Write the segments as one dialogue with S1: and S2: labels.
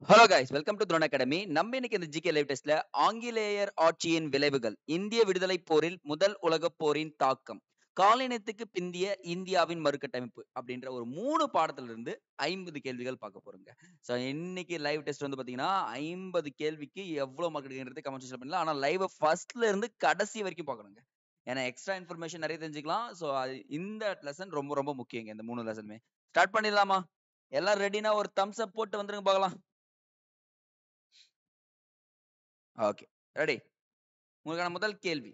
S1: Hello guys, welcome to throne academy. நம்ம இன்னைக்கு இந்த ஜிகே லைவ் டெஸ்ட்ல ஆங்கிலேயர் ஆட்சியின் விளைவுகள், இந்திய விடுதலைப் போரில் முதல் உலகப் போரின் தாக்கம், காலனியத்துக்கு பிந்திய இந்தியாவின் மறுகட்டமைப்பு அப்படின்ற ஒரு 3 பாடத்துல இருந்து 50 கேள்விகள் பார்க்க போறோங்க. ஸோ இன்னைக்கு லைவ் டெஸ்ட் வந்து பாத்தீங்கன்னா 50 கேள்விக்கு எவ்வளவு மார்க் எடுக்கிறது கமெண்ட் செக்ஷன்ல பண்ணலாம். ஆனா லைவ் ஃபர்ஸ்ட்ல இருந்து கடைசி வரைக்கும் பார்க்கணுங்க. ஏன்னா எக்ஸ்ட்ரா இன்ஃபர்மேஷன் நிறைய தெரிஞ்சுக்கலாம். ஸோ இந்த லெசன் ரொம்ப ரொம்ப முக்கியங்க. இந்த 3 லெசனுமே ஸ்டார்ட் பண்ணிடலாமா? எல்லாம் ரெடினா ஒரு தம்ஸ் அப் போட்டு வந்துருங்க பார்க்கலாம். Okay, ready. உங்களுக்கான முதல் கேள்வி,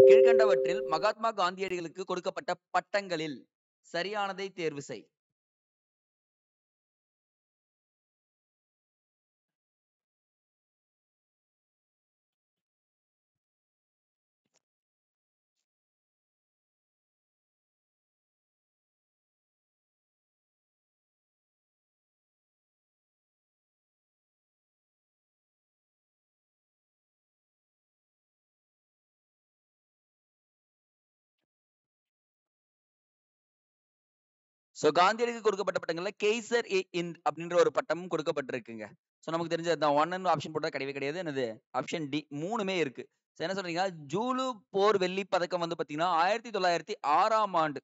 S1: கீழ்கண்டவற்றில் மகாத்மா காந்தியடிகளுக்கு கொடுக்கப்பட்ட பட்டங்களில் சரியானதை தேர்வு செய். சோ காந்தியடிகளுக்கு கொடுக்கப்பட்ட பட்டங்கள்ல கேசர் இ இந்த் அப்படின்ற ஒரு பட்டமும் கொடுக்கப்பட்டிருக்குங்க. சோ நமக்கு தெரிஞ்சதுதான். 1 ஆப்ஷன் போட்டா கிடையவே கிடையாது. என்னது ஆப்ஷன் டி, 3மே இருக்கு. சோ என்ன சொல்றீங்க, ஜூலு போர் வெள்ளி பதக்கம் வந்து பாத்தீங்கன்னா 1906ஆம் ஆண்டு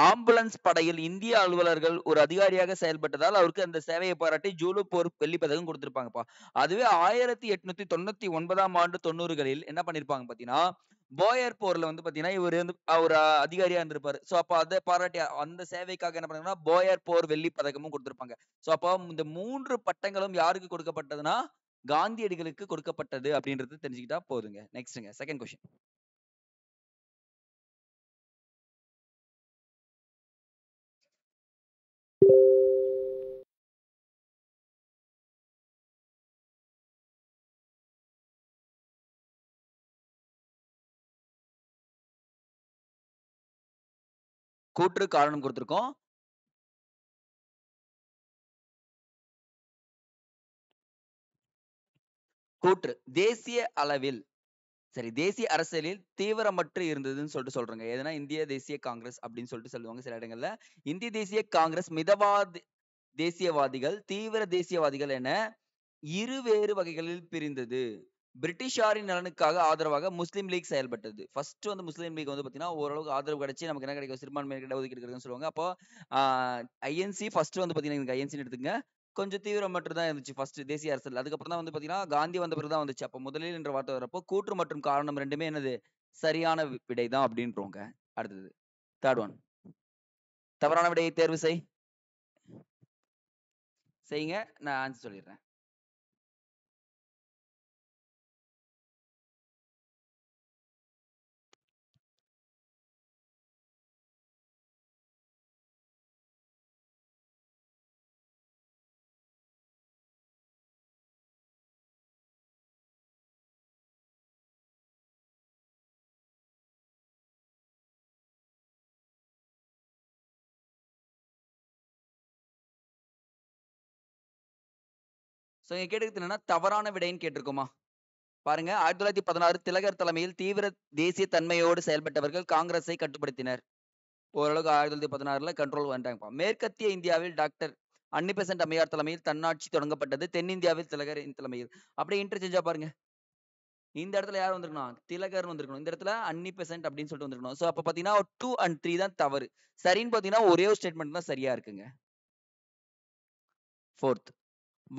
S1: ஆம்புலன்ஸ் படையில் இந்திய அலுவலர்கள் ஒரு அதிகாரியாக செயல்பட்டதால் அவருக்கு அந்த சேவையை பாராட்டி ஜூலு போர் வெள்ளி பதக்கம் கொடுத்திருப்பாங்கப்பா. அதுவே 1899ஆம் ஆண்டு 90களில் என்ன பண்ணிருப்பாங்க பாத்தீங்கன்னா, போயர் போர்ல வந்து பாத்தீங்கன்னா இவர் வந்து ஒரு அதிகாரியா இருந்திருப்பாரு. சோ அப்ப அதை பாராட்டி அந்த சேவைக்காக என்ன பண்ணாங்கன்னா போயர் போர் வெள்ளி பதக்கமும் கொடுத்திருப்பாங்க. சோ அப்ப இந்த 3 பட்டங்களும் யாருக்கு கொடுக்கப்பட்டதுன்னா காந்தியடிகளுக்கு கொடுக்கப்பட்டது அப்படின்றது தெரிஞ்சுக்கிட்டா போதுங்க. நெக்ஸ்ட்ங்க, செகண்ட் கொஸ்டின். கூற்று காரணம் கொடுத்திருக்கோம். கூற்று தேசிய அளவில், சரி, தேசிய அரசியலில் தீவிரமற்று இருந்ததுன்னு சொல்லிட்டு சொல்றாங்க. எதுனா இந்திய தேசிய காங்கிரஸ் அப்படின்னு சொல்லிட்டு சொல்லுவாங்க சில இடங்கள்ல. இந்திய தேசிய காங்கிரஸ் மிதவாத தேசியவாதிகள், தீவிர தேசியவாதிகள் என இருவேறு வகைகளில் பிரிந்தது. பிரிட்டிஷாரின் நலனுக்காக ஆதரவாக முஸ்லீம் லீக் செயல்பட்டது. ஃபர்ஸ்ட் வந்து முஸ்லீம் லீக் வந்து பாத்தீங்கன்னா ஓரளவுக்கு ஆதரவு கிடைச்சு நமக்கு என்ன கிடைக்கும், சிறுபான்மை இடஒதுக்கீடு கிடைக்கும்னு சொல்லுவாங்க. அப்போ ஐஎன்சி ஃபர்ஸ்ட் வந்து பாத்தீங்கன்னா ஐஎன்சி எடுத்துங்க, கொஞ்சம் தீவிரமற்று தான் இருந்துச்சு ஃபர்ஸ்ட் தேசிய அரசியல். அதுக்கப்புறம் தான் வந்து பாத்தீங்கன்னா காந்தி வந்த பிறகு தான் வந்துச்சு. அப்போ முதலில் என்ற வார்த்தை வரப்போ கூற்று மற்றும் காரணம் ரெண்டுமே என்னது சரியான விடை தான் அப்படின்றோங்க. அடுத்தது தேர்ட் ஒன், தவறான விடையை தேர்வு செய்யுங்க. நான் ஆன்சர் சொல்லிடுறேன். சோ இங்க கேட்டது என்னன்னா தவறான விடைன்னு கேட்டிருக்கோமா? பாருங்க, 1916 திலகர் தலைமையில் தீவிர தேசிய தன்மையோடு செயல்பட்டவர்கள் காங்கிரஸை கட்டுப்படுத்தினர். ஓரளவுக்கு 1916ல கண்ட்ரோல் வந்துட்டாங்கப்பா. மேற்கத்திய இந்தியாவில் டாக்டர் அன்னிபெசன்ட் அம்மையார் தலைமையில் தன்னாட்சி தொடங்கப்பட்டது. தென்னிந்தியாவில் திலகரின் தலைமையில். அப்படியே இன்டர்சேஞ்சா பாருங்க. இந்த இடத்துல யார் வந்திருக்கணும்? திலகர்னு வந்திருக்கணும். இந்த இடத்துல அன்னிபெசன்ட் அப்படின்னு சொல்லிட்டு வந்திருக்கணும். சோ அப்ப பாத்தீங்கன்னா 2 அண்ட் 3 தான் தவறு. சரின்னு பாத்தீங்கன்னா ஒரே ஒரு ஸ்டேட்மெண்ட் தான் சரியா இருக்குங்க. ஃபோர்த்,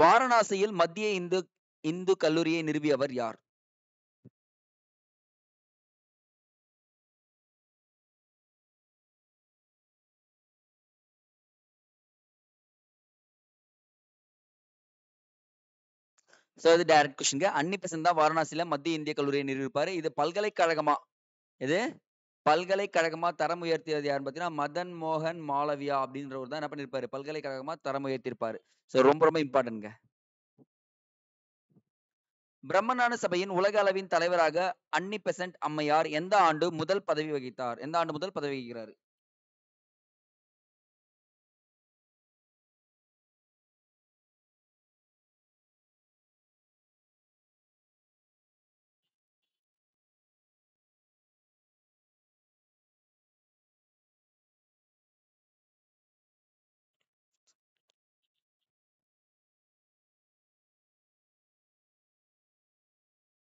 S1: வாரணாசியில் மத்திய இந்து இந்து கல்லூரியை நிறுவியவர் யார்? சோ இது டைரக்ட் கொஸ்டின்ங்க. அன்னிபெசன்ட் தான் வாரணாசியில மத்திய இந்திய கல்லூரியை நிறுவிப்பாரு. இது பல்கலைக்கழகமா, இது பல்கலைக்கழகமா தரம் உயர்த்தியது யாருன்னு பாத்தீங்கன்னா மதன் மோகன் மாளவியா அப்படின்றவர் தான் என்ன பண்ணிருப்பாரு, பல்கலைக்கழகமா தரம் உயர்த்திருப்பாரு. சோ ரொம்ப ரொம்ப இம்பார்ட்டன்ட்ங்க. பிரம்மஞான சபையின் உலக அளவின் தலைவராக அன்னி பெசன்ட் அம்மையார் எந்த ஆண்டு முதல் பதவி வகித்தார்? எந்த ஆண்டு முதல் பதவி வகிக்கிறாரு?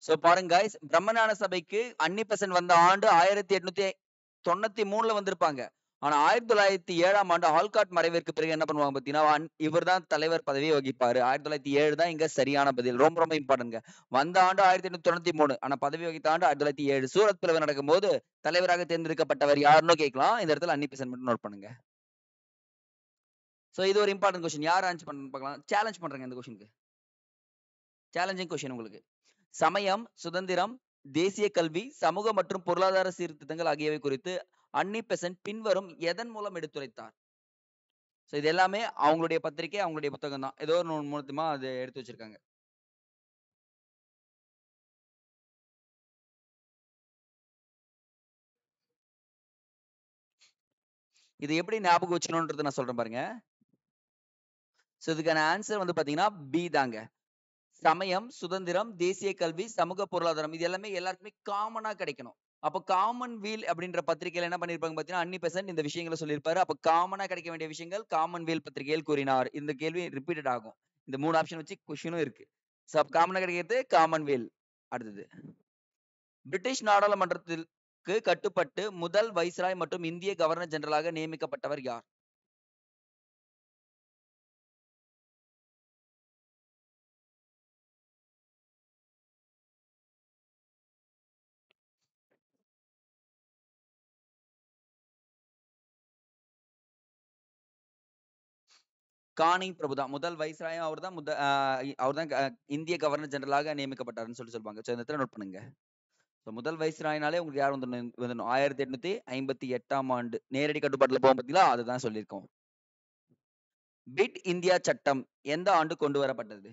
S1: சோ பாருங்க guys, பிரம்மஞான சபைக்கு அன்னிபெசன்ட் வந்த ஆண்டு 1893ல வந்திருப்பாங்க. ஆனா 1907ஆம் ஆண்டு ஆல்காட் மறைவிற்கு பிறகு என்ன பண்ணுவாங்க பாத்தீங்கன்னா, இவர்தான் தலைவர் பதவியை வகிப்பாரு. 1907 தான் இங்க சரியான பதில். ரொம்ப ரொம்ப இம்பார்ட்டன்ட்ங்க. வந்த ஆண்டு 1893. ஆனா பதவி வகித்த ஆண்டு 1907. சூரத் பிளவு நடக்கும்போது தலைவராக தேர்ந்தெடுக்கப்பட்டவர் யாருன்னு கேட்கலாம். இந்த இடத்துல அன்னிபெசன்ட் மட்டும் நோட் பண்ணுங்க. சோ இது ஒரு இம்பார்ட்டன்ட் கொஸ்டின். யார் ஆன்சர் பண்ணணும்னு பார்க்கலாம். சேலஞ்ச் பண்றேங்க இந்த கொஸ்டினுக்கு. சேலஞ்சிங் கொஸ்டின் உங்களுக்கு. சமயம், சுதந்திரம், தேசிய கல்வி, சமூக மற்றும் பொருளாதார சீர்திருத்தங்கள் ஆகியவை குறித்து அன்னி-பெசன்ட் பின்வரும் எதன் மூலம் எடுத்துரைத்தார்? சோ இது எல்லாமே அவங்களுடைய பத்திரிகை, அவங்களுடைய புத்தகம் தான். ஏதோ ஒரு மூலமா அது எடுத்து வச்சிருக்காங்க. இது எப்படி ஞாபகம் வச்சுக்கணும்ன்றது நான் சொல்றேன் பாருங்க. சோ இதுக்கான ஆன்சர் வந்து பாத்தீங்கன்னா பி தாங்க. சமயம், சுதந்திரம், தேசிய கல்வி, சமூக பொருளாதாரம் இது எல்லாமே எல்லாருக்குமே காமனா கிடைக்கணும். அப்ப காமன் வீல் அப்படின்ற பத்திரிகையில என்ன பண்ணிருப்பாங்க பாத்தீங்கன்னா அன்னி-பெசன்ட் இந்த விஷயங்களை சொல்லியிருப்பாரு. அப்ப காமனா கிடைக்க வேண்டிய விஷயங்கள் காமன் வீல் பத்திரிகையில் கூறினார். இந்த கேள்வி ரிப்பீட்டட் ஆகும். இந்த 3 ஆப்ஷன் வச்சு கொஸ்டினும் இருக்கு. சோ அப்ப காமனா கிடைக்கிறது காமன் வீல். அடுத்தது பிரிட்டிஷ் நாடாளுமன்றத்திற்கு கட்டுப்பட்டு முதல் வைஸ்ராய் மற்றும் இந்திய கவர்னர் ஜெனரலாக நியமிக்கப்பட்டவர் யார்? கானிங் பிரபு தான். முதல் வைஸ்ராயும் அவர்தான். அவர்தான் இந்திய கவர்னர் ஜெனரலாக நியமிக்கப்பட்டாருன்னு சொல்லுவாங்க. சோ இந்த இடத்துல நோட் பண்ணுங்க. முதல் வைஸ்ராய்னாலே உங்களுக்கு யார் வந்துடணும் 1858ஆம் ஆண்டு நேரடி கட்டுப்பாட்டுல போகும் பாத்தீங்களா, அதுதான் சொல்லியிருக்கோம். பிட் இந்தியா சட்டம் எந்த ஆண்டு கொண்டு வரப்பட்டது?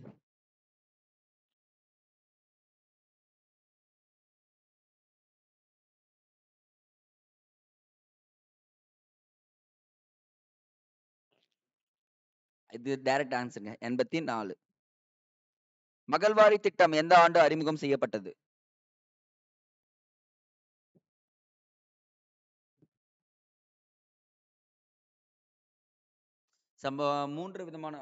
S1: இது டைரக்ட் ஆன்சருங்க. 84. மகள்வாரி திட்டம் எந்த ஆண்டு அறிமுகம் செய்யப்பட்டது? சம்பவம் 3 விதமான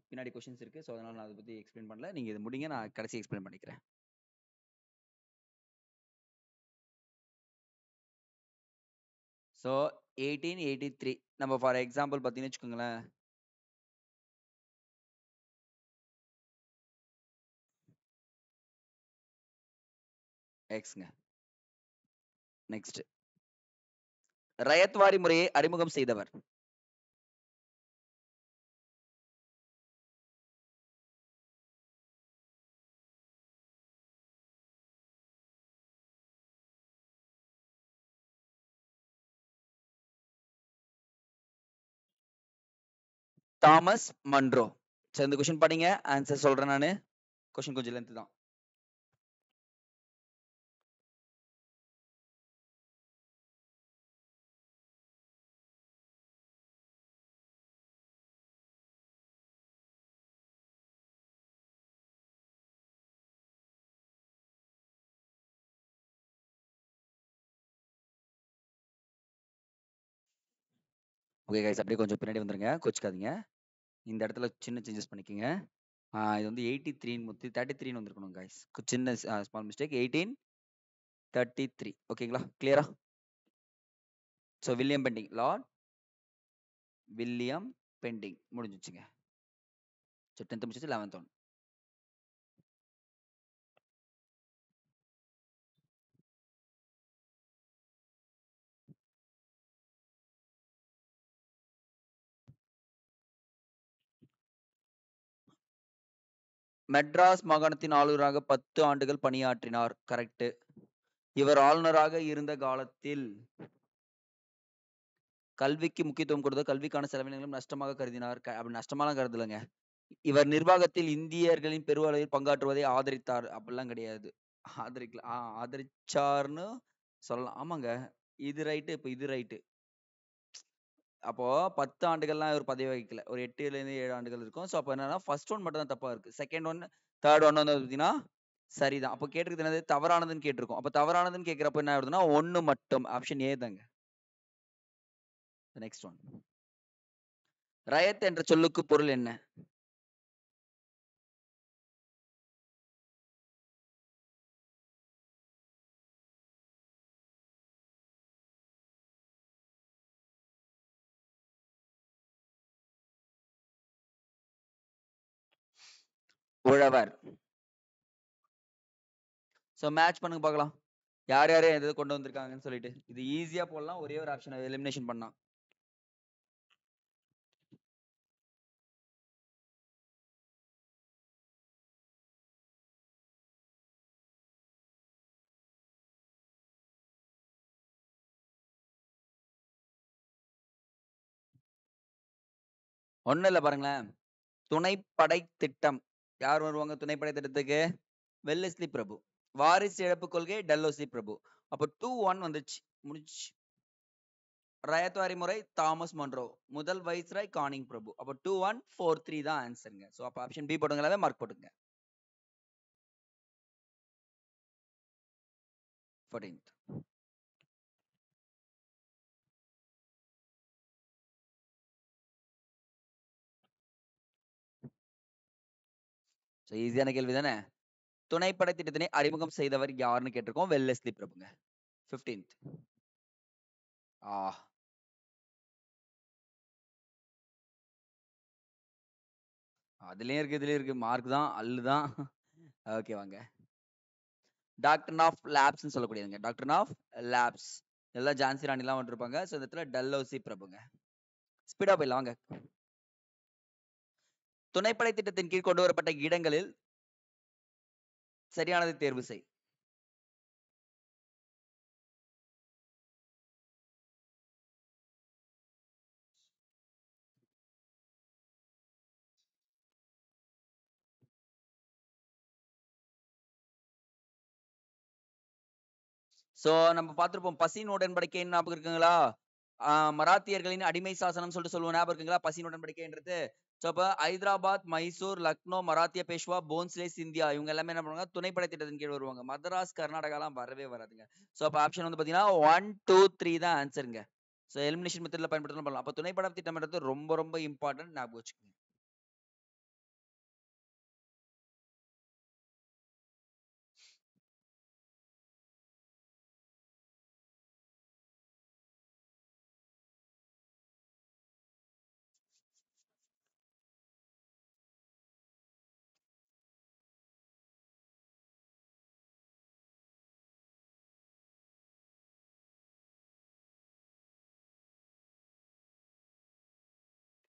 S1: பின்னாடி கொஸ்டின்ஸ் இருக்கு. சோ அதனால நான் அதை பத்தி எக்ஸ்பிளைன் பண்ணல. நீங்க இது முடிங்க, நான் கடைசி எக்ஸ்பிளைன் பண்ணிக்கிறேன். சோ 1883 நம்ம ஃபார் எக்ஸாம்பிள் பாத்தீங்கன்னு வச்சுக்கோங்களேன். எக்ஸ்ங்க. நெக்ஸ்ட் ரயத்வாரி முறையை அறிமுகம் செய்தவர்? Thomas Munro. சரி இந்த கொஸ்டின் படிங்க, ஆன்சர் சொல்றேன் நானு. கொஸ்டின் கொஞ்சம் லென்த் தான். ஓகே கைஸ், அப்படியே கொஞ்சம் பின்னாடி வந்துருங்க, கோச்சுக்காதீங்க. இந்த இடத்துல சின்ன சேஞ்சஸ் பண்ணிக்கோங்க. இது வந்து 83 33 வந்திருக்கணும் கைஸ். சின்ன ஸ்மால் மிஸ்டேக். 1833. ஓகேங்களா, கிளியரா? So William Bentinck, lord William Bentinck முடிஞ்சிச்சுங்க. ஸோ 10th முடிச்சிச்சு, 11th ஒன். மெட்ராஸ் மாகாணத்தின் ஆளுநராக 10 ஆண்டுகள் பணியாற்றினார். கரெக்ட். இவர் ஆளுநராக இருந்த காலத்தில் கல்விக்கு முக்கியத்துவம் கொடுத்த கல்விக்கான செலவினங்களும் நஷ்டமாக கருதினார். அப்படி நஷ்டமாலாம் கருதலைங்க. இவர் நிர்வாகத்தில் இந்தியர்களின் பெருவளவில் பங்காற்றுவதை ஆதரித்தார். அப்படிலாம் கிடையாது. ஆதரிச்சார்னு சொல்லலாம். ஆமாங்க, இது ரைட்டு. இப்ப இது ரைட்டு. அப்போ 10 ஆண்டுகள்லாம் இவர் பதவி வகிக்கல. ஒரு 8ல இருந்து 7 ஆண்டுகள் இருக்கும். ஸோ அப்ப என்னன்னா ஃபர்ஸ்ட் ஒன் மட்டும் தான் தப்பா இருக்கு. செகண்ட் ஒன், தேர்ட் ஒன் வந்து பார்த்தீங்கன்னா சரிதான். அப்ப கேட்டிருக்கிறது என்னது? தவறானதுன்னு கேட்டிருக்கோம். அப்ப தவறானதுன்னு கேட்கிறப்ப என்ன ஆகுதுன்னா 1 மட்டும். ஆப்ஷன் ஏ தாங்க. Next one. ரயத் என்ற சொல்லுக்கு பொருள் என்ன? உழவர். சோ மேட்ச் பண்ணுங்க பார்க்கலாம். யார் யார் எது கொண்டு வந்திருக்காங்கன்னு சொல்லிட்டு. இது ஈஸியா போடலாம். ஒரே ஒரு ஆப்ஷனை எலிமினேஷன் பண்ணா. ஒண்ணும் இல்ல பாருங்களேன். துணைப்படை திட்டம். யார் வருவாங்க துணைப்படை திட்டத்துக்கு? வெல்லஸ்லி பிரபு. வாரிசு இழப்பு கொள்கை டெல்லோசி பிரபு. அப்போ 2-1 வந்துச்சு. முடிச்சு. ரயத்வாரி முறை தாமஸ் மன்ரோ. முதல் வைஸ்ராய் கானிங் பிரபு. அப்போ 2-1 4-3 தான் ஆன்சருங்க. சோ அப்ப ஆப்ஷன் பி போடுங்க, மார்க் போட்டுங்க. 14th. சோ ஈஸியான கேள்வி தானே. துணைப்படை திட்டத்தினை அறிமுகம் செய்தவர் யாருன்னு கேட்டிருக்கோம். வெல்லஸ்லி பிரபுங்க. 15th. அதுலயும் இருக்கு, இதுலயும் இருக்கு. மார்க் தான் அல்லுதான். ஓகே வாங்க. டாக்டர் ஆஃப் லேப்ஸ்னு சொல்லக்கூடியதுங்க. Doctor of lapse. எல்லாம் ஜான்சி ராணிலாம் வந்துருப்பாங்க. ஸோ இந்த இடத்துல டல்லோசி பிரபுங்க. ஸ்பீடா போயிடலாம் வாங்க. துணைப்படை திட்டத்தின் கீழ் கொண்டு வரப்பட்ட இடங்களில் சரியானதை தேர்வு செய். சோ நம்ம பார்த்திருப்போம். பசின் உடன்படிக்கை ஞாபகம் இருக்குங்களா? மராத்தியர்களின் அடிமை சாசனம் சொல்லிட்டு சொல்லுவோம். ஞாபகம் இருக்குங்களா? பசின் உடன்படிக்கைன்றது. சோ அப்ப ஹைதராபாத், மைசூர், லக்னோ, மராத்திய பேஷ்வா, போன்ஸ்லே, சிந்தியா இவங்க எல்லாமே என்ன பண்ணுவாங்க? துணைப்படை திட்டத்தின் கீழ் வருவாங்க. மதராஸ், கர்நாடகாலாம் வரவே வராதுங்க. சோ அப்ப ஆப்ஷன் வந்து பாத்தீங்கன்னா 1, 2, 3 தான் ஆன்சருங்க. சோ எலிமினேஷன் மெத்தட்ல பயன்படுத்தலாம் பண்ணலாம். அப்ப துணைப்பட திட்டம்ன்றது ரொம்ப ரொம்ப இம்பார்ட்டன்ட். ஞாபகம் வச்சுக்கோங்க.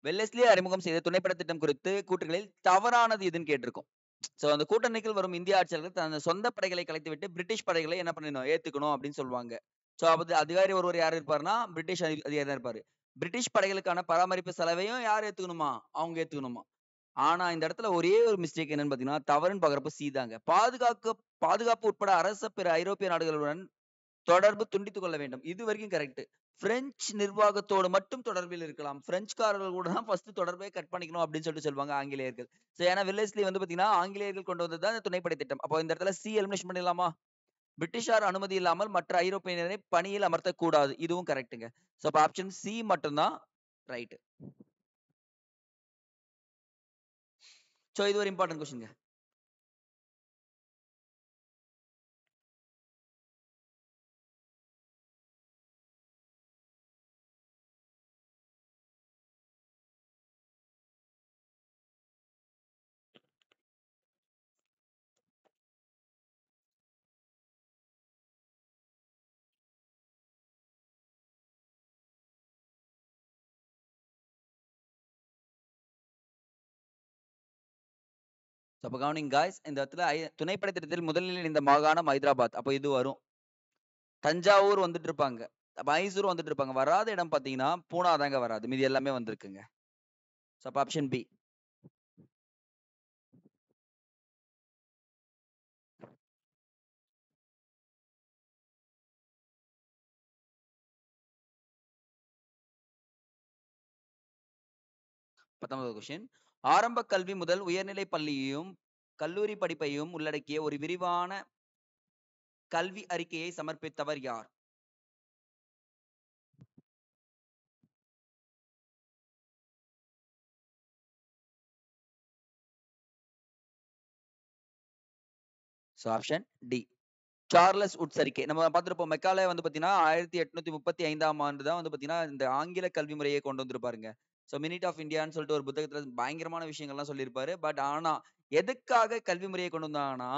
S1: வெல்லஸ்லி அறிமுகம் செய்த துணைப்பட திட்டம் குறித்து கூற்றுகளில் தவறானது எதுன்னு கேட்டிருக்கோம். சோ அந்த கூட்டணிக்குள் வரும் இந்திய ஆட்சியாளர்கள் தனது சொந்த படைகளை கலைத்துவிட்டு பிரிட்டிஷ் படைகளை என்ன பண்ணணும்? ஏத்துக்கணும் அப்படின்னு சொல்லுவாங்க. சோ அப்ப அதிகாரி ஒருவர் யார் இருப்பாருன்னா பிரிட்டிஷ் அதிகாரி தான் இருப்பாரு. பிரிட்டிஷ் படைகளுக்கான பராமரிப்பு செலவையும் யார் ஏத்துக்கணுமா? அவங்க ஏத்துக்கணுமா? ஆனா இந்த இடத்துல ஒரே ஒரு மிஸ்டேக் என்னன்னு பாத்தீங்கன்னா, தவறுன்னு பாக்குறப்ப சி தாங்க. பாதுகாப்பு உட்பட அரச பிற ஐரோப்பிய நாடுகளுடன் தொடர்பு துண்டித்துக் கொள்ள வேண்டும். இது வரைக்கும் கரெக்ட். பிரெஞ்சு நிர்வாகத்தோடு மட்டும் தொடர்பில் இருக்கலாம். பிரெஞ்சுக்காரர்கள் கூட தான் ஃபர்ஸ்ட் தொடர்பே கட் பண்ணிக்கணும் அப்படின்னு சொல்லிட்டு சொல்லுவாங்க ஆங்கிலேயர்கள். சோ ஏன்னா வெல்லஸ்லி வந்து பாத்தீங்கன்னா ஆங்கிலேயர்கள் கொண்டு வந்தது தான் துணைப்படை திட்டம். அப்போ இந்த இடத்துல சி எலிமினேஷன் பண்ணிடலாமா? பிரிட்டிஷார் அனுமதி இல்லாமல் மற்ற ஐரோப்பியரை பணியில் அமர்த்தக் கூடாது. இதுவும் கரெக்ட்டுங்க. சோ அப்ப ஆப்ஷன் சி மட்டும்தான் ரைட். சோ இது ஒரு இம்பார்ட்டன்ட் கொஸ்டின்ங்க. அப்ப கவனிங்க காய்ஸ், இந்த இடத்துல துணைப்படை திட்டத்தில் முதலில் இந்த மாகாணம் ஹைதராபாத். அப்போ இது வரும். தஞ்சாவூர் வந்துட்டு இருப்பாங்க. மைசூர் வந்துட்டு இருப்பாங்க. வராத இடம் பாத்தீங்கன்னா பூனா தாங்க வராது. மீதி எல்லாமே வந்திருக்குங்க. சோ அப்ப ஆப்ஷன் பி. பத்தொன்பதாவது கொஸ்டின். ஆரம்ப கல்வி முதல் உயர்நிலை பள்ளியையும் கல்லூரி படிப்பையும் உள்ளடக்கிய ஒரு விரிவான கல்வி அறிக்கையை சமர்ப்பித்தவர் யார்? So option D. Charles Woods அறிக்கை. நம்ம பார்த்திருப்போம். மெக்காலே வந்து பாத்தீங்கன்னா 1835ஆம் ஆண்டு தான் வந்து பாத்தீங்கன்னா இந்த ஆங்கில கல்வி முறையை கொண்டு வந்திருப்பாருங்க. ஸோ மினிட் ஆஃப் இந்தியான்னு சொல்லிட்டு ஒரு புத்தகத்துல பயங்கரமான விஷயங்கள்லாம் சொல்லியிருப்பாரு. பட் ஆனா எதுக்காக கல்வி முறையை கொண்டு வந்தாங்கன்னா,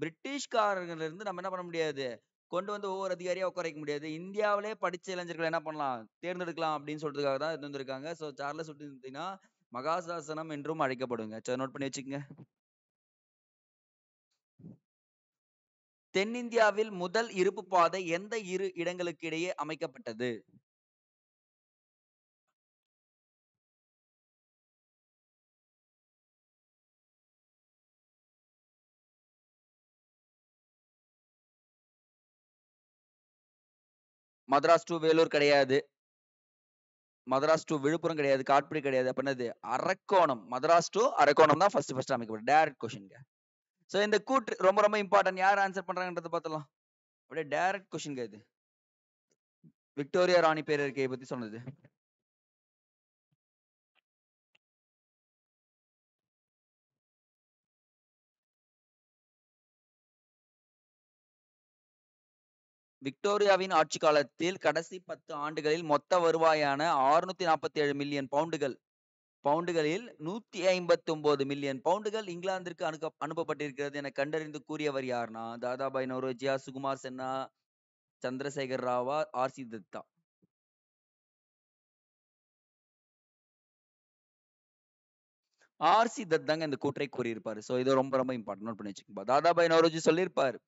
S1: பிரிட்டிஷ்காரங்கள்ல இருந்து நம்ம என்ன பண்ண முடியாது, கொண்டு வந்து ஒவ்வொரு அதிகாரியா உட்கார வைக்க முடியாது. இந்தியாவிலே படிச்ச இளைஞர்களை என்ன பண்ணலாம், தேர்ந்தெடுக்கலாம் அப்படின்னு சொல்றதுக்காக தான் இது வந்திருக்காங்க. ஸோ சார்லஸ் வுட் பார்த்தீங்கன்னா மகாசாசனம் என்றும் அழைக்கப்படுங்க. சோ நோட் பண்ணி வச்சுக்கங்க. தென்னிந்தியாவில் முதல் இருப்பு பாதை எந்த இரு இடங்களுக்கு இடையே அமைக்கப்பட்டது? மதராஸ் டு வேலூர் கிடையாது. மதராஸ் டு விழுப்புரம் கிடையாது. காட்பாடி கிடையாது. அப்ப என்னது? அரக்கோணம். மதராஸ் டு அரக்கோணம் தான் ஃபர்ஸ்ட் அமைக்கப்படும். டைரக்ட் கொஸ்டின்ங்க. சோ இந்த கூற்று ரொம்ப ரொம்ப இம்பார்ட்டன்ட். யார் ஆன்சர் பண்றாங்கன்றத பார்த்தலாம். அப்படியே டைரக்ட் கொஸ்டின்ங்க இது. விக்டோரியா ராணி பேரரசியை பத்தி சொன்னது. விக்டோரியாவின் ஆட்சி காலத்தில் கடைசி 10 ஆண்டுகளில் மொத்த வருவாயான 647 மில்லியன் பவுண்டுகளில் 159 மில்லியன் பவுண்டுகள் இங்கிலாந்திற்கு அனுப்பப்பட்டிருக்கிறது என கண்டறிந்து கூறியவர் யார்னா, தாதாபாய் நௌரோஜியா, சுகுமார் சென்னா, சந்திரசேகர் ராவா, ஆர்சி தத்தா. ஆர்சி தத் தாங்க இந்த கூற்றை கூறியிருப்பாரு. சோ இது ரொம்ப ரொம்ப இம்பார்ட்டன்ட். நோட் பண்ணி வச்சுக்கோங்க. தாதாபாய் நௌரோஜி சொல்லியிருப்பாரு.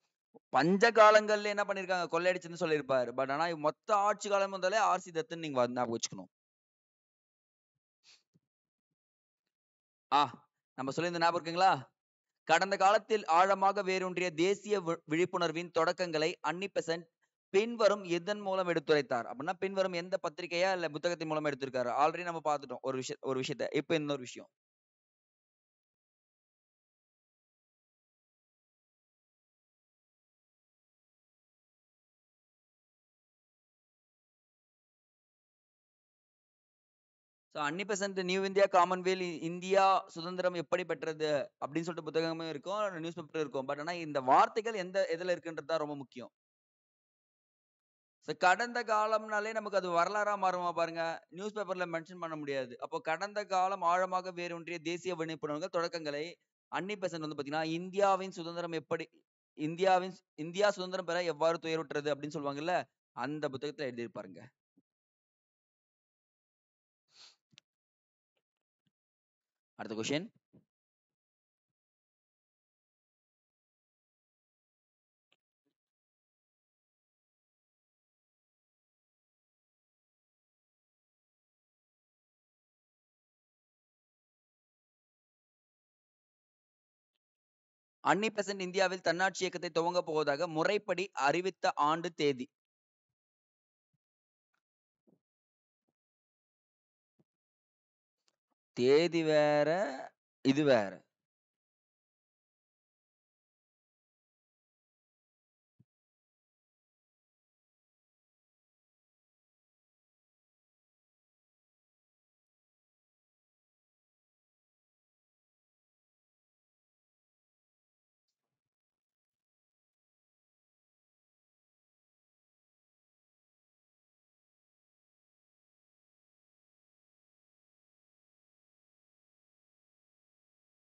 S1: பஞ்ச காலங்கள்ல என்ன பண்ணிருக்காங்க, கொள்ளையடிச்சுன்னு சொல்லியிருப்பாரு. பட் ஆனா மொத்த ஆட்சி காலம் வந்தாலே ஆர்சி தத்துன்னு நீங்க ஞாபகம் வச்சுக்கணும். நம்ம சொல்லியிருந்த ஞாபகம் இருக்குங்களா? கடந்த காலத்தில் ஆழமாக வேரூன்றிய தேசிய விழிப்புணர்வின் தொடக்கங்களை அன்னி பெசன்ட் பின்வரும் எதன் மூலம் எடுத்துரைத்தார்? அப்படின்னா பின்வரும் எந்த பத்திரிகையா இல்ல புத்தகத்தின் மூலம் எடுத்திருக்காரு? ஆல்ரெடி நம்ம பார்த்துட்டோம் ஒரு விஷயத்த. இப்ப இன்னொரு விஷயம். Annie Besant new India commonweal India சுதந்திரம் எப்படி பெற்றது அப்படின்னு சொல்லிட்டு புத்தகமும் இருக்கும், நியூஸ் பேப்பர் இருக்கும். பட் ஆனா இந்த வார்த்தைகள் எதுல இருக்குன்றது தான் ரொம்ப முக்கியம். கடந்த காலம்னாலே நமக்கு அது வரலாறா மாறுமா பாருங்க. நியூஸ் பேப்பர்ல மென்ஷன் பண்ண முடியாது. அப்போ கடந்த காலம் ஆழமாக வேரூன்றிய தேசிய விழிப்புணர்வுகள் தொடக்கங்களை அன்னி பெசன்ட் வந்து பாத்தீங்கன்னா, இந்தியா சுதந்திரம் பெற எவ்வாறு துயருற்றது அப்படின்னு சொல்லுவாங்கல்ல, அந்த புத்தகத்துல எழுதியிருப்பாருங்க. அடுத்த கொஸ்டின். அன்னி பெசன்ட் இந்தியாவில் தன்னாட்சி இயக்கத்தை துவங்க போவதாக முறைப்படி அறிவித்த ஆண்டு தேதி. தேதி வேற, இது வேற.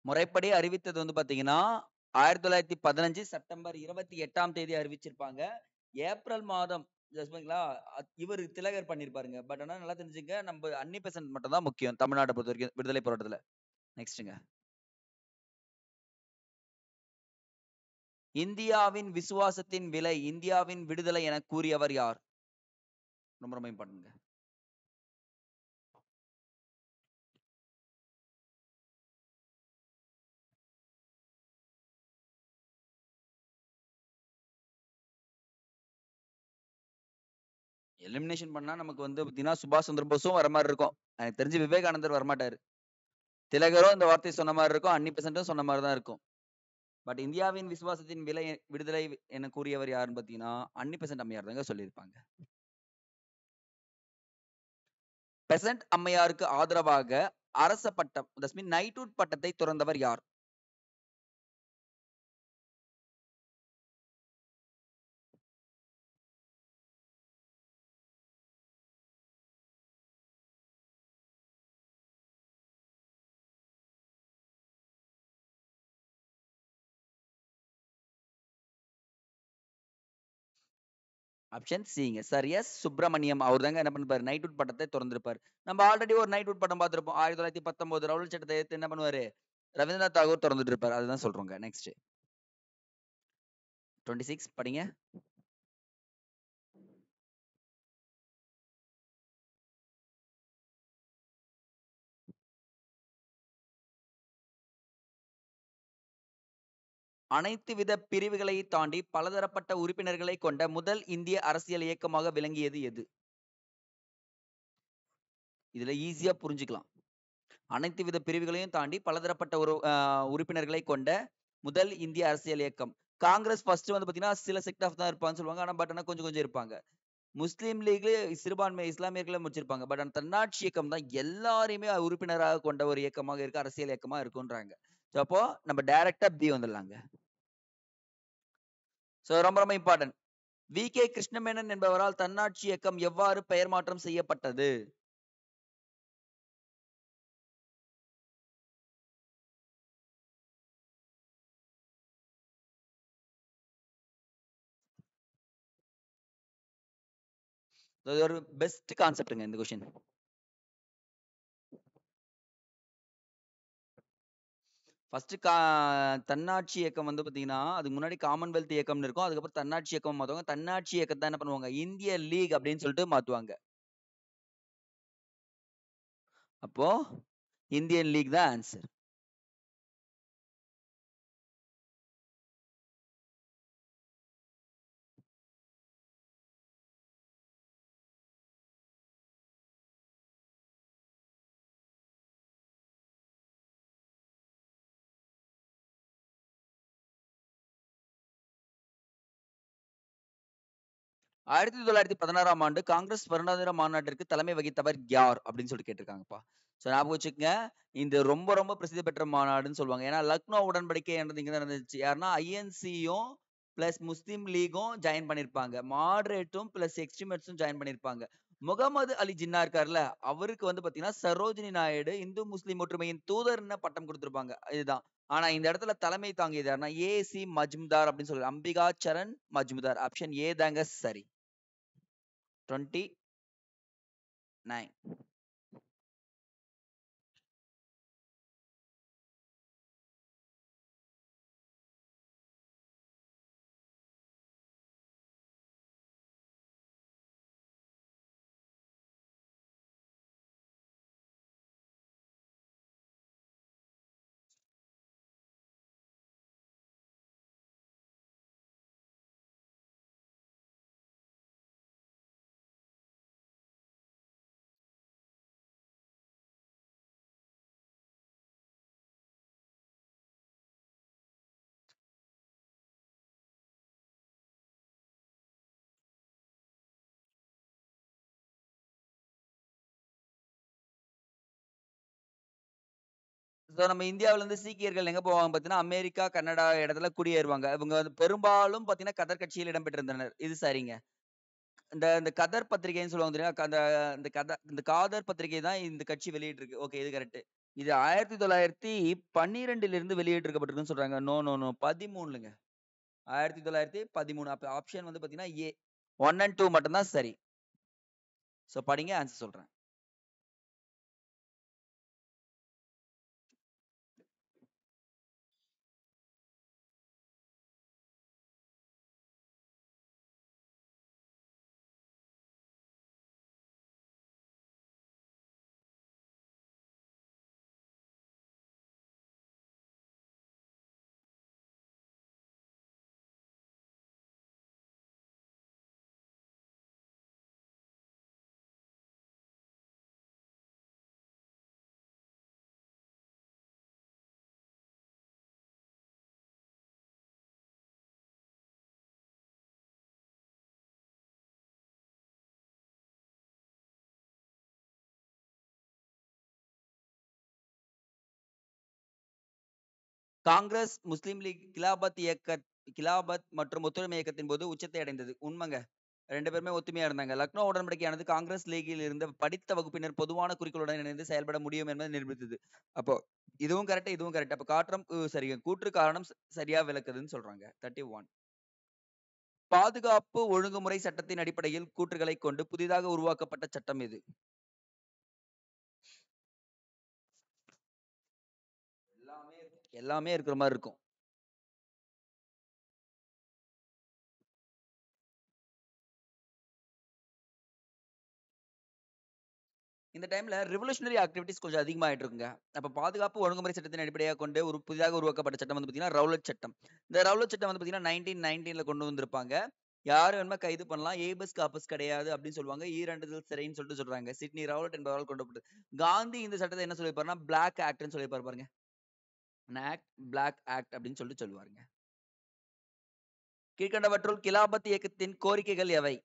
S1: முறைப்படி அறிவித்தது வந்து பாத்தீங்கன்னா 1915 செப்டம்பர் 28ஆம் தேதி அறிவிச்சிருப்பாங்க. ஏப்ரல் மாதம் இவர் திலகர் பண்ணிருப்பாருங்க. பட் ஆனா நல்லா தெரிஞ்சுங்க, நம்ம அன்னி பெசன்ட் மட்டும் தான் முக்கியம் தமிழ்நாட்டை பொறுத்த வரைக்கும் விடுதலை போராட்டத்துல. நெக்ஸ்ட்ங்க. இந்தியாவின் விசுவாசத்தின் விலை இந்தியாவின் விடுதலை என கூறியவர் யார்? ரொம்ப ரொம்ப இம்பார்ட்டன்ட்ங்க. எலிமினேஷன் பண்ணா நமக்கு வந்து பாத்தீங்கன்னா சுபாஷ் சந்திர போஸும் வர மாதிரி இருக்கும். எனக்கு தெரிஞ்சு விவேகானந்தர் வரமாட்டாரு. திலகரும் இந்த வார்த்தை சொன்ன மாதிரி இருக்கும், அன்னி பெசன்ட்டும் சொன்ன மாதிரி தான் இருக்கும். பட் இந்தியாவின் விசுவாசத்தின் விடுதலை என கூறியவர் யாருன்னு பாத்தீங்கன்னா அன்னி பெசன்ட் அம்மையார் தாங்க சொல்லியிருப்பாங்க. பெசன்ட் அம்மையாருக்கு ஆதரவாக அரச பட்டம் நைட்ஹுட் பட்டத்தை துறந்தவர் யார்? ஆப்ஷன் சிங்க சார். எஸ் சுப்பிரமணியம் அவர் தாங்க என்ன பண்ணுவாரு, நைட்வுட் பட்டத்தை திறந்திருப்பாரு. நம்ம ஆல்ரெடி ஒரு நைட்வுட் பட்டம் பார்த்திருப்போம். 1919 ரவுல் சட்டத்தை எடுத்து என்ன பண்ணுவாரு, ரவீந்திரநாத் தாகூர் திறந்துட்டு இருப்பாரு. அதுதான் சொல்றோங்க. நெக்ஸ்ட் 26 படிங்க. அனைத்து வித பிரிவுகளை தாண்டி பலதரப்பட்ட உறுப்பினர்களை கொண்ட முதல் இந்திய அரசியல் இயக்கமாக விளங்கியது எது? இதுல ஈஸியா புரிஞ்சுக்கலாம். அனைத்து வித பிரிவுகளையும் தாண்டி பலதரப்பட்ட ஒரு உறுப்பினர்களை கொண்ட முதல் இந்திய அரசியல் இயக்கம். காங்கிரஸ் ஃபர்ஸ்ட் வந்து பாத்தீங்கன்னா சில செக்ட் ஆஃப் தான் இருப்பான்னு சொல்லுவாங்க. ஆனா கொஞ்சம் கொஞ்சம் இருப்பாங்க. முஸ்லீம் லீக் சிறுபான்மை இஸ்லாமியர்களும் வச்சிருப்பாங்க. பட் அந்த தன்னாட்சி இயக்கம் தான் எல்லாரையுமே உறுப்பினராக கொண்ட ஒரு இயக்கமாக இருக்கு, அரசியல் இயக்கமா இருக்குன்றாங்க. அப்போ நம்ம டைரக்டா பி வந்துடலாங்க. சோ ரொம்ப ரொம்ப இம்பார்ட்டன்ட். வி.கே. கிருஷ்ணமேனன் என்பவரால் தன்னாட்சி இயக்கம் எவ்வாறு பெயர் மாற்றம் செய்யப்பட்டது? இது ஒரு பெஸ்ட் கான்செப்ட்ங்க இந்த கொஸ்டின். ஃபர்ஸ்ட் தன்னாட்சி இயக்கம் வந்து பாத்தீங்கன்னா அதுக்கு முன்னாடி காமன்வெல்த் இயக்கம்னு இருக்கும். அதுக்கப்புறம் தன்னாட்சி இயக்கம் மாத்துவாங்க. தன்னாட்சி இயக்கத்தை என்ன பண்ணுவாங்க, இந்திய லீக் அப்படின்னு சொல்லிட்டு மாத்துவாங்க. அப்போ இந்தியன் லீக் தான் ஆன்சர். ஆயிரத்தி 1916 ஆண்டு காங்கிரஸ் வருடாந்திர மாநாட்டிற்கு தலைமை வகித்தவர் யார் அப்படின்னு சொல்லிட்டு கேட்டிருக்காங்கப்பா. சோ ஞாபகம் வச்சுக்கங்க, இந்த ரொம்ப ரொம்ப பிரசித்தி பெற்ற மாநாடுன்னு சொல்லுவாங்க. ஏன்னா லக்னோ உடன்படிக்கை என்றது இங்க தான் நடந்துச்சு. யாருன்னா ஐஎன்சியும் பிளஸ் முஸ்லீம் லீகும் ஜாயின் பண்ணிருப்பாங்க. மாடரேட்டும் பிளஸ் எக்ஸ்ட்ரீமிஸ்டும் ஜாயின் பண்ணிருப்பாங்க. முகமது அலி ஜின்னா இருக்காருல்ல, அவருக்கு வந்து பாத்தீங்கன்னா சரோஜினி நாயுடு இந்து முஸ்லீம் ஒற்றுமையின் தூதர்னு பட்டம் கொடுத்திருப்பாங்க. இதுதான். ஆனா இந்த இடத்துல தலைமை தாங்கியது யாருன்னா ஏ.சி. மஜ்முதார் அப்படின்னு சொல்லி அம்பிகா சரண் மஜ்முதார். ஆப்ஷன் ஏ தாங்க சரி. 29. சோ நம்ம இந்தியாவுல இருந்து சீக்கியர்கள் எங்க போவாங்க பாத்தீங்கன்னா, அமெரிக்கா, கனடா இடத்துல குடியேறுவாங்க. இவங்க வந்து பெரும்பாலும் பாத்தீங்கன்னா, கதர் கட்சியில் இடம்பெற்றிருந்தனர். இது சரிங்க. இந்த கதர் பத்திரிகைன்னு சொல்லுவாங்க தெரியுமா? இந்த காதர் பத்திரிகை தான் இந்த கட்சி வெளியிட்டிருக்கு. ஓகே இது கரெக்ட். இது 1912 இருந்து வெளியிட்டிருக்கப்பட்டிருக்குன்னு சொல்றாங்க. No, no, no. 13ங்க. 1913. அப்ப ஆப்ஷன் வந்து பாத்தீங்கன்னா ஏ. 1 அண்ட் 2 மட்டும் தான் சரி. சோ படிங்க ஆன்சர் சொல்றேன். காங்கிரஸ், முஸ்லீம் லீக், கிலாபத் மற்றும் ஒத்துழைமை இயக்கத்தின் போது உச்சத்தை அடைந்தது. உண்மைங்க. 2 பேருமே ஒத்துமையா இருந்தாங்க. லக்னோ உடன்படிக்கையானது காங்கிரஸ் லீகில் இருந்த படித்த வகுப்பினர் பொதுவான குறிக்கோளுடன் இணைந்து செயல்பட முடியும் என்பதை நிரூபித்தது. அப்போ இதுவும் கரெக்ட், இதுவும் கரெக்ட். அப்ப காற்றம் சரிங்க. கூற்று காரணம் சரியா விளக்குதுன்னு சொல்றாங்க. 31. பாதுகாப்பு ஒழுங்குமுறை சட்டத்தின் அடிப்படையில் கூற்றுகளை கொண்டு புதிதாக உருவாக்கப்பட்ட சட்டம் எது? எல்லாமே இருக்கிற மாதிரி இருக்கும். இந்த டைம்ல ரெவல்யூஷனரி ஆக்டிவிட்டிஸ் கொஞ்சம் அதிகமாயிட்டு இருக்குங்க. அப்ப பாதுகாப்பு ஒழுங்குமுறை சட்டத்தின் அடிப்படையாக கொண்டு ஒரு புதிதாக உருவாக்கப்பட்ட சட்டம் வந்து பாத்தீங்கன்னா ரவுலட் சட்டம். இந்த ரவுலட் சட்டம் வந்து பாத்தீங்கன்னா 1919ல கொண்டு வந்திருப்பாங்க. யாரு வேணுமா கைது பண்ணலாம். ஏபஸ் காப்பஸ் கிடையாது அப்படின்னு சொல்லுவாங்க. ஈரண்டுதல் சிறைன்னு சொல்லிட்டு சொல்றாங்க. சிட்னி ரவுலட் என்பவரால் கொண்டு வரப்பட்டது. காந்தி இந்த சட்டத்தை என்ன சொல்லியிருப்பாருன்னா பிளாக் ஆக்ட்னு சொல்லியிருப்பாரு பாருங்க. ஆக்ட் பிளாக் ஆக்ட் அப்படின்னு சொல்லிட்டு சொல்லுவாருங்க. கீழ்கண்டவற்றுள் கிலாபத் இயக்கத்தின் கோரிக்கைகள் எவை?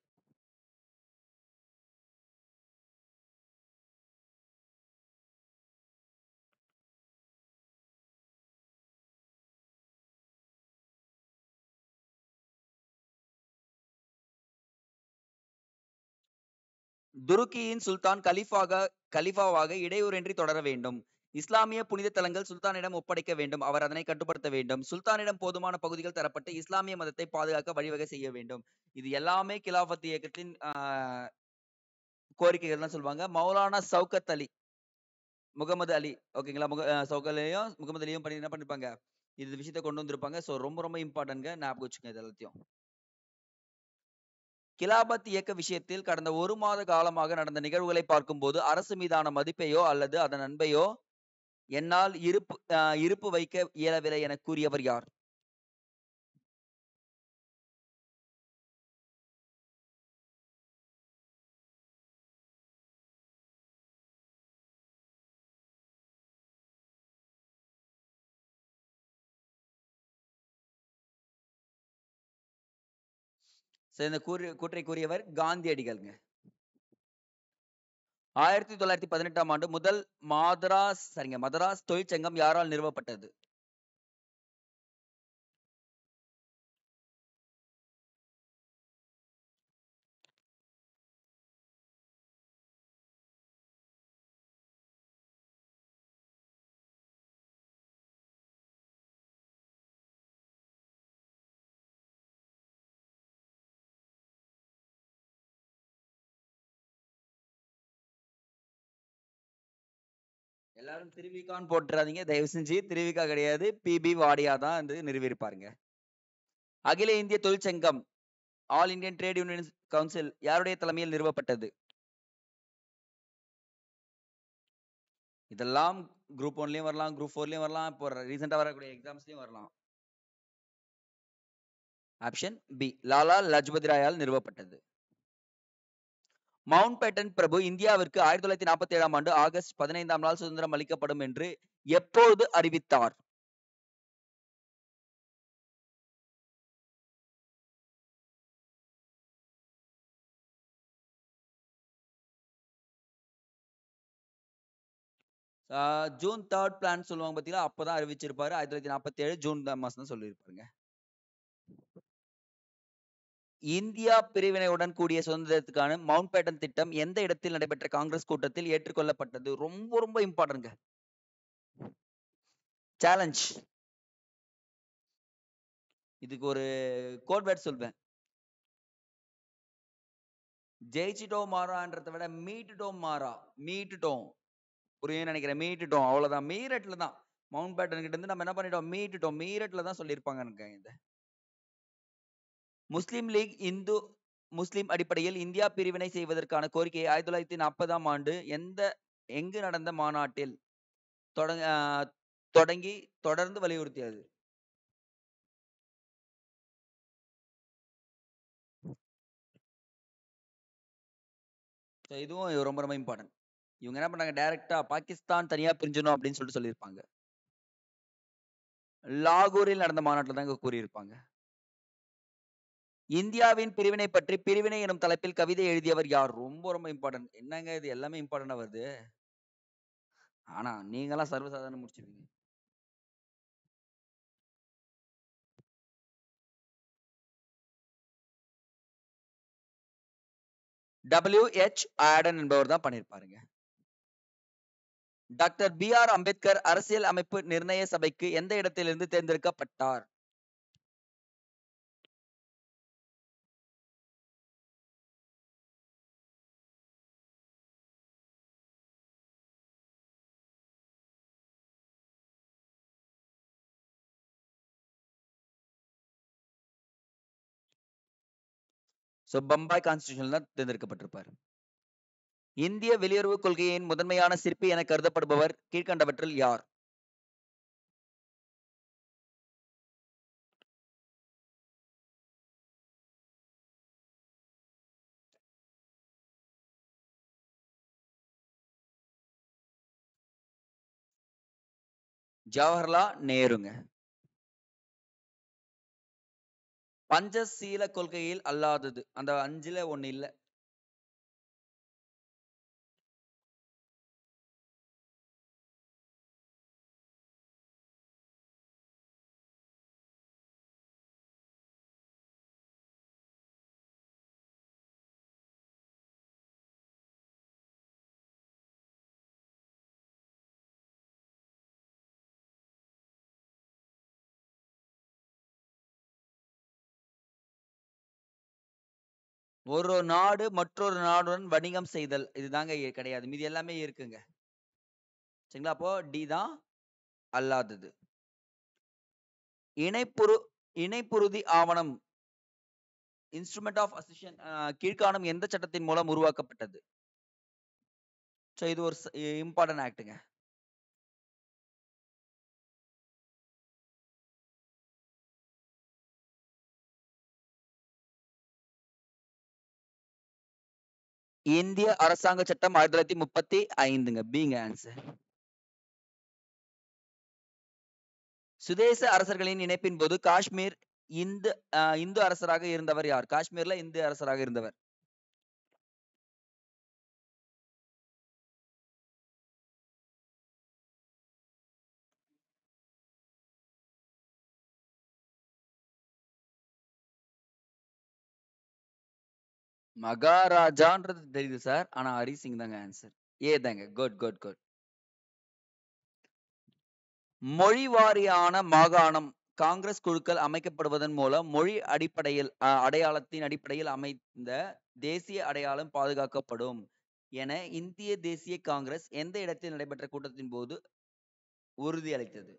S1: துருக்கியின் சுல்தான் கலிஃபாவாக இடையூறின்றி தொடர வேண்டும். இஸ்லாமிய புனித தலங்கள் சுல்தானிடம் ஒப்படைக்க வேண்டும். அவர் அதனை கட்டுப்படுத்த வேண்டும். சுல்தானிடம் போதுமான பகுதிகள் தரப்பட்டு இஸ்லாமிய மதத்தை பாதுகாக்க வழிவகை செய்ய வேண்டும். இது எல்லாமே கிலாபத் இயக்கத்தின் கோரிக்கைகள் தான் சொல்லுவாங்க. மௌலானா சவுகத் அலி முகமது அலி ஓகேங்களா? சவுகலையும் முகமது அலியும் பண்ணி என்ன பண்ணிருப்பாங்க? இது விஷயத்த கொண்டு வந்திருப்பாங்க. ஸோ ரொம்ப ரொம்ப இம்பார்ட்டன்ட்ங்க. ஞாபகம் வச்சுக்கோங்க இது எல்லாத்தையும். கிலாபத் இயக்க விஷயத்தில் கடந்த 1 மாத காலமாக நடந்த நிகழ்வுகளை பார்க்கும்போது அரசு மீதான மதிப்பையோ அல்லது அதன் அன்பையோ என்னால் இருப்பு வைக்க இயலவில்லை என கூறியவர் யார்? இந்த கூற்றை கூறியவர் காந்தியடிகள்ங்க. 1918ஆம் ஆண்டு முதல் மதராஸ் தொழிற்சங்கம் யாரால் நிறுவப்பட்டது? எல்லாரும் திருவிகான்னு போட்டுறாதீங்க. தயவு செஞ்சு திருவிகா கிடையாது. பிபி வாடியா தான் வந்து நிறுவியிருப்பாருங்க. அகில இந்திய தொழிற்சங்கம் all Indian trade union council யாருடைய தலைமையில் நிறுவப்பட்டது? இதெல்லாம் குரூப் 1லயும் வரலாம், குரூப் 4லயும் வரலாம், இப்போ ரீசெண்டா வரக்கூடிய எக்ஸாம்ஸ்லயும் வரலாம். ஆப்ஷன் பி லாலா லஜ்பதி ராயால் நிறுவப்பட்டது. மவுண்ட் பேட்டன் பிரபு இந்தியாவிற்கு 1947ஆம் ஆண்டு ஆகஸ்ட் 15ஆம் நாள் சுதந்திரம் அளிக்கப்படும் என்று எப்போது அறிவித்தார்? ஜூன் 3 பிளான் சொல்லுவாங்க பாத்தீங்களா? அப்பதான் அறிவிச்சிருப்பாரு. 1947 ஜூன் மாசம் தான் சொல்லியிருப்பாருங்க. இந்தியா பிரிவினையுடன் கூடிய சுதந்திரத்துக்கான மவுண்ட் பேட்டன் திட்டம் எந்த இடத்தில் நடைபெற்ற காங்கிரஸ் கூட்டத்தில் ஏற்றுக்கொள்ளப்பட்டது? ரொம்ப ரொம்ப இம்பார்ட்டன்ட்ங்க. சேலஞ்ச். இதுக்கு ஒரு கோட் வேர்ட் சொல்வேன். ஜெயிச்சிட்டோம் மாறான்றதை விட மீட்டுட்டோம் மாறா. மீட்டுட்டோம். புரியும் நினைக்கிறேன். மீட்டுட்டோம். அவ்வளவுதான். மீரட்ல தான். மவுண்ட் பேட்டன் கிட்ட இருந்து நம்ம என்ன பண்ணிட்டோம்? மீட்டுட்டோம். மீரட்ல தான் சொல்லியிருப்பாங்க எனக்கு இந்த முஸ்லிம் லீக் இந்து முஸ்லிம் அடிப்படையில் இந்தியா பிரிவினை செய்வதற்கான கோரிக்கையை 1940ஆம் ஆண்டு எங்கு நடந்த மாநாட்டில் தொடங்கி தொடர்ந்து வலியுறுத்தியது? இதுவும் ரொம்ப ரொம்ப இம்பார்ட்டன்ட். இவங்க என்ன பண்ணாங்க? டைரக்டா பாகிஸ்தான் தனியா பிரிஞ்சணும் அப்படின்னு சொல்லிட்டு சொல்லியிருப்பாங்க. லாகூரில் நடந்த மாநாட்டில் தான் கூறியிருப்பாங்க. இந்தியாவின் பிரிவினை பற்றி பிரிவினை எனும் தலைப்பில் கவிதை எழுதியவர் யார்? ரொம்ப ரொம்ப இம்பார்ட்டன்ட். என்னங்க இது எல்லாமே இம்பார்ட்டன்டா வருது. ஆனா நீங்களாம் சர்வசாதாரண முடிச்சிருவீங்க. WH ஆடன் என்பவர் தான் பண்ணிருப்பாருங்க. டாக்டர் BR அம்பேத்கர் அரசியல் அமைப்பு நிர்ணய சபைக்கு எந்த இடத்திலிருந்து தேர்ந்தெடுக்கப்பட்டார்? சோ பம்பாய் கான்ஸ்டிடியூஷன் தான் தேர்ந்தெடுக்கப்பட்டிருப்பார். இந்திய வெளியுறவு கொள்கையின் முதன்மையான சிற்பி என கருதப்படுபவர் கீழ்கண்டவற்றில் யார்? ஜவஹர்லால் நேருங்க. பஞ்சசீல கொள்கையில் அல்லாதது அந்த 5ல ஒண்ணு இல்ல. ஒரு நாடு மற்றொரு நாடுடன் வணிகம் செய்தல் இதுதாங்க கிடையாது. மீதி எல்லாமே இருக்குங்க. சரிங்களா? அப்போ டி தான் அல்லாதது. இணைப்புறுதி ஆவணம் இன்ஸ்ட்ருமெண்ட் ஆஃப் அசிஷன் கீழ்காணும் எந்த சட்டத்தின் மூலம் உருவாக்கப்பட்டது? சோ இது ஒரு இம்பார்ட்டன்ட் ஆக்ட்ங்க. இந்திய அரசாங்க சட்டம் 1935ங்க. பிங்க ஆன்சர். சுதேச அரசர்களின் இணைப்பின் போது காஷ்மீர் இந்து அரசராக இருந்தவர் யார்? காஷ்மீர்ல இந்து அரசராக இருந்தவர். மகாராஜான்றது தெரியுது சார். ஆனா ஹரி சிங் தாங்க ஆன்சர். ஏ தாங்க. Good good good. மொழி வாரியான மாகாணம் காங்கிரஸ் குழுக்கள் அமைக்கப்படுவதன் மூலம் மொழி அடையாளத்தின் அடிப்படையில் அமைந்த தேசிய அடையாளம் பாதுகாக்கப்படும் என இந்திய தேசிய காங்கிரஸ் எந்த இடத்தில் நடைபெற்ற கூட்டத்தின் போது உறுதியளித்தது?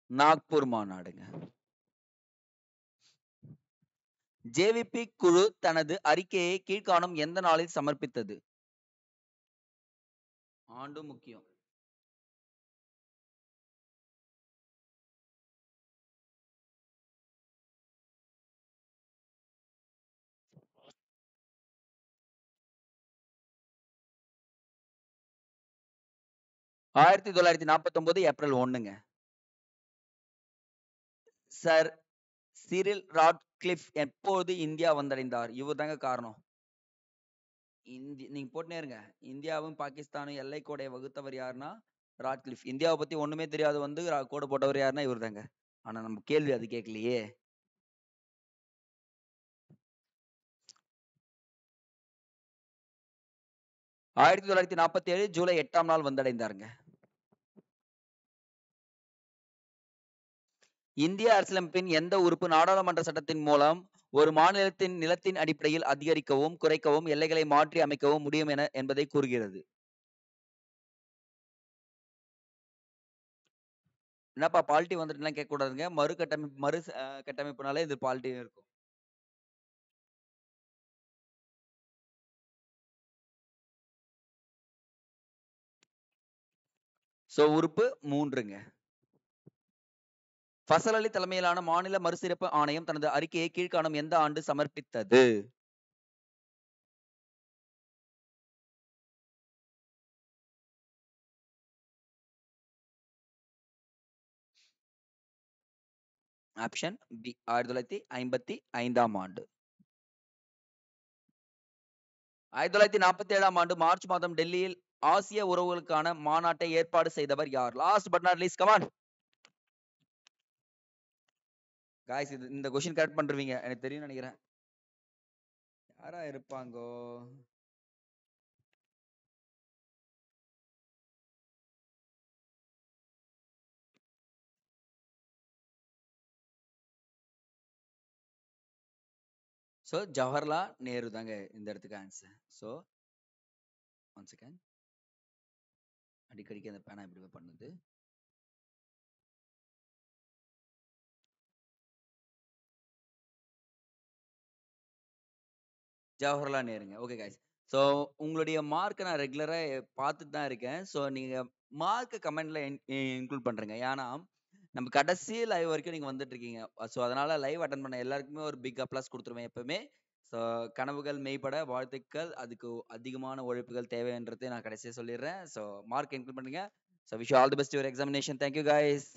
S1: நாக்பூர் மாநாடுங்க. ஜேவிபி குழு தனது அறிக்கையை கீழ்காணும் எந்த நாளில் சமர்ப்பித்தது? ஆண்டு முக்கியம். ஆயிரத்தி 1949 ஏப்ரல் 1ங்க. சர் சிரில் ராட்கிளிஃப் எப்போது இந்தியா வந்தடைந்தார்? இவர் தாங்க காரணம். நீங்க போட்டுனே இருங்க. இந்தியாவும் பாகிஸ்தானும் எல்லை கோடை வகுத்தவர் யாருன்னா ராட்கிளிஃப். இந்தியாவை பத்தி ஒண்ணுமே தெரியாது வந்து கோடு போட்டவர் யாருன்னா இவர் தாங்க. ஆனா நம்ம கேள்வி அது கேட்கலையே. ஆயிரத்தி 1947 ஜூலை 8ஆம் நாள் வந்தடைந்தாருங்க. இந்திய அரசியலமைப்பின் எந்த உறுப்பு நாடாளுமன்ற சட்டத்தின் மூலம் ஒரு மாநிலத்தின் நிலத்தின் அடிப்படையில் அதிகரிக்கவும் குறைக்கவும் எல்லைகளை மாற்றி அமைக்கவும் முடியும் என்பதை கூறுகிறது? என்னப்பா பால்ட்டி வந்துட்டுலாம் கேட்க கூடாதுங்க. மறு கட்டமைப்புனாலே இது பால்ட்டி இருக்கும். சோ உறுப்பு 3ங்க. ஃபசல் அலி தலைமையிலான மாநில மறுசீரமைப்பு ஆணையம் தனது அறிக்கையை கீழ்காணும் எந்த ஆண்டு சமர்ப்பித்தது? ஆப்ஷன் பி 1955ஆம் ஆண்டு. 1947ஆம் ஆண்டு மார்ச் மாதம் டெல்லியில் ஆசிய உறவுகளுக்கான மாநாட்டை ஏற்பாடு செய்தவர் யார்? Last but not least come on. Guys இந்த क्वेश्चन கரெக்ட் பண்றீங்க எனக்கு தெரியும் நினைக்கிறேன். யாரா இருப்பாங்கோ? ஸோ ஜவஹர்லால் நேரு தாங்க இந்த இடத்துக்கு ஆன்சர். ஸோ ஒன் செகண்ட், அடிக்கடிக்கு அந்த பேனா இப்படி பண்ணுது. ஜவஹர்லால் நேருங்க. Okay guys. ஸோ உங்களுடைய மார்க்கை நான் ரெகுலரா பார்த்துட்டு தான் இருக்கேன். ஸோ நீங்க மார்க்கை கமெண்ட்ல இன்க்ளூட் பண்றீங்க. ஏன்னா நம்ம கடைசி லைவ் வரைக்கும் நீங்க வந்துட்டு இருக்கீங்க. ஸோ அதனால லைவ் அட்டன் பண்ண எல்லாருக்குமே ஒரு பிக் அப்ளாஸ் கொடுத்துருவேன் எப்பவுமே. ஸோ கனவுகள் மெய்ப்பட வாழ்த்துக்கள். அதுக்கு அதிகமான உழைப்புகள் தேவைன்றதை நான் கடைசியா சொல்லிடுறேன். ஸோ மார்க் இன்க்ளூட் பண்ணுங்க. So wish all the best your examination. Thank you guys.